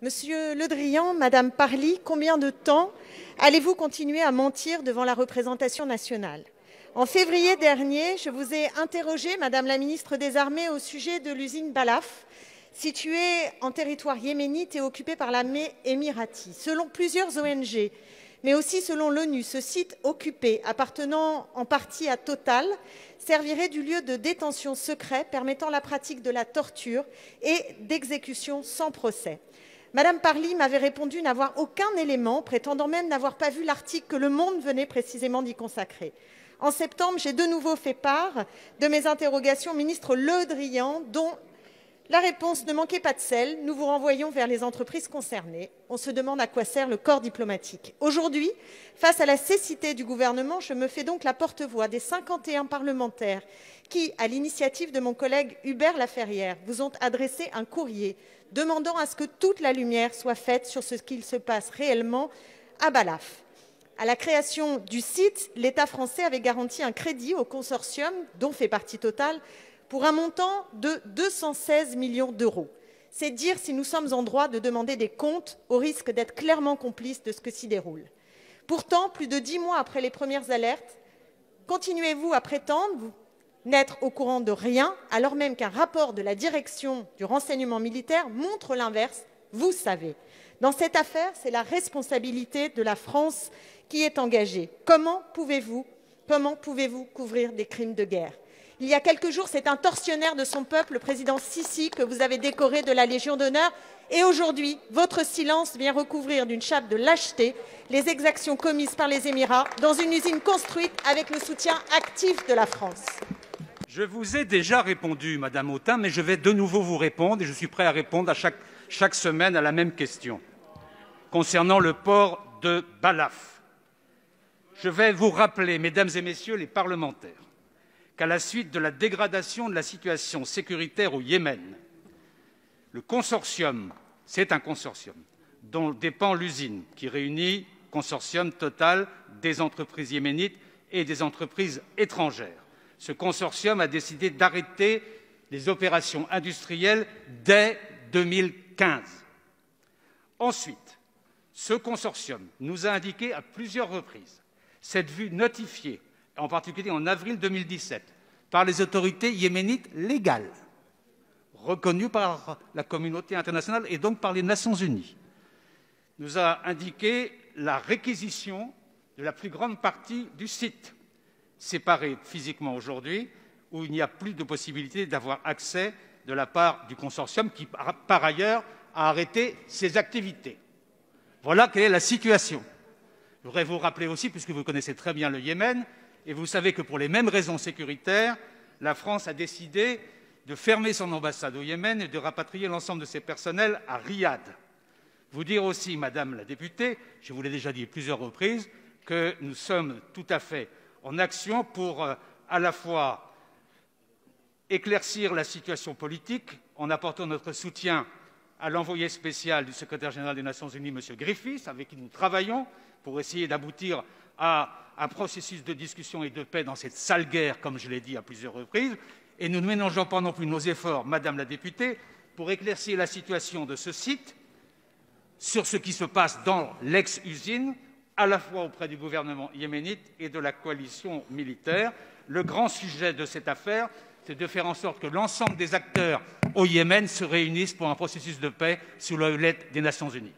Monsieur Le Drian, Madame Parly, combien de temps allez-vous continuer à mentir devant la représentation nationale? En février dernier, je vous ai interrogé, Madame la ministre des Armées, au sujet de l'usine Balaf, située en territoire yéménite et occupée par l'armée émirati. Selon plusieurs ONG, mais aussi selon l'ONU, ce site occupé, appartenant en partie à Total, servirait du lieu de détention secret permettant la pratique de la torture et d'exécution sans procès. Madame Parly m'avait répondu n'avoir aucun élément, prétendant même n'avoir pas vu l'article que Le Monde venait précisément d'y consacrer. En septembre, j'ai de nouveau fait part de mes interrogations au ministre Le Drian, dont la réponse ne manquait pas de sel. Nous vous renvoyons vers les entreprises concernées. On se demande à quoi sert le corps diplomatique. Aujourd'hui, face à la cécité du gouvernement, je me fais donc la porte-voix des 51 parlementaires qui, à l'initiative de mon collègue Hubert Laferrière, vous ont adressé un courrier demandant à ce que toute la lumière soit faite sur ce qu'il se passe réellement à Balaf. À la création du site, l'État français avait garanti un crédit au consortium, dont fait partie Total, pour un montant de 216 millions d'euros. C'est dire si nous sommes en droit de demander des comptes, au risque d'être clairement complices de ce que s'y déroule. Pourtant, plus de 10 mois après les premières alertes, continuez-vous à prétendre n'être au courant de rien, alors même qu'un rapport de la direction du renseignement militaire montre l'inverse? Vous savez. Dans cette affaire, c'est la responsabilité de la France qui est engagée. Comment pouvez-vous couvrir des crimes de guerre? Il y a quelques jours, c'est un tortionnaire de son peuple, le président Sissi, que vous avez décoré de la Légion d'honneur. Et aujourd'hui, votre silence vient recouvrir d'une chape de lâcheté les exactions commises par les Émirats dans une usine construite avec le soutien actif de la France. Je vous ai déjà répondu, Madame Autain, mais je vais de nouveau vous répondre et je suis prêt à répondre à chaque semaine à la même question. Concernant le port de Balaf, je vais vous rappeler, Mesdames et Messieurs les parlementaires, qu'à la suite de la dégradation de la situation sécuritaire au Yémen, le consortium, c'est un consortium dont dépend l'usine qui réunit consortium Total des entreprises yéménites et des entreprises étrangères. Ce consortium a décidé d'arrêter les opérations industrielles dès 2015. Ensuite, ce consortium nous a indiqué à plusieurs reprises cette vue notifiée, en particulier en avril 2017, par les autorités yéménites légales, reconnues par la communauté internationale et donc par les Nations unies, nous a indiqué la réquisition de la plus grande partie du site, séparé physiquement aujourd'hui, où il n'y a plus de possibilité d'avoir accès de la part du consortium qui, par ailleurs, a arrêté ses activités. Voilà quelle est la situation. Je voudrais vous rappeler aussi, puisque vous connaissez très bien le Yémen, et vous savez que pour les mêmes raisons sécuritaires, la France a décidé de fermer son ambassade au Yémen et de rapatrier l'ensemble de ses personnels à Riyad. Vous dire aussi, Madame la députée, je vous l'ai déjà dit plusieurs reprises, que nous sommes tout à fait en action pour à la fois éclaircir la situation politique en apportant notre soutien à l'envoyé spécial du secrétaire général des Nations unies, M. Griffiths, avec qui nous travaillons pour essayer d'aboutir à un processus de discussion et de paix dans cette sale guerre, comme je l'ai dit à plusieurs reprises. Et nous ne mélangeons pas non plus nos efforts, Madame la députée, pour éclaircir la situation de ce site sur ce qui se passe dans l'ex-usine, à la fois auprès du gouvernement yéménite et de la coalition militaire. Le grand sujet de cette affaire, c'est de faire en sorte que l'ensemble des acteurs au Yémen se réunissent pour un processus de paix sous la houlette des Nations unies.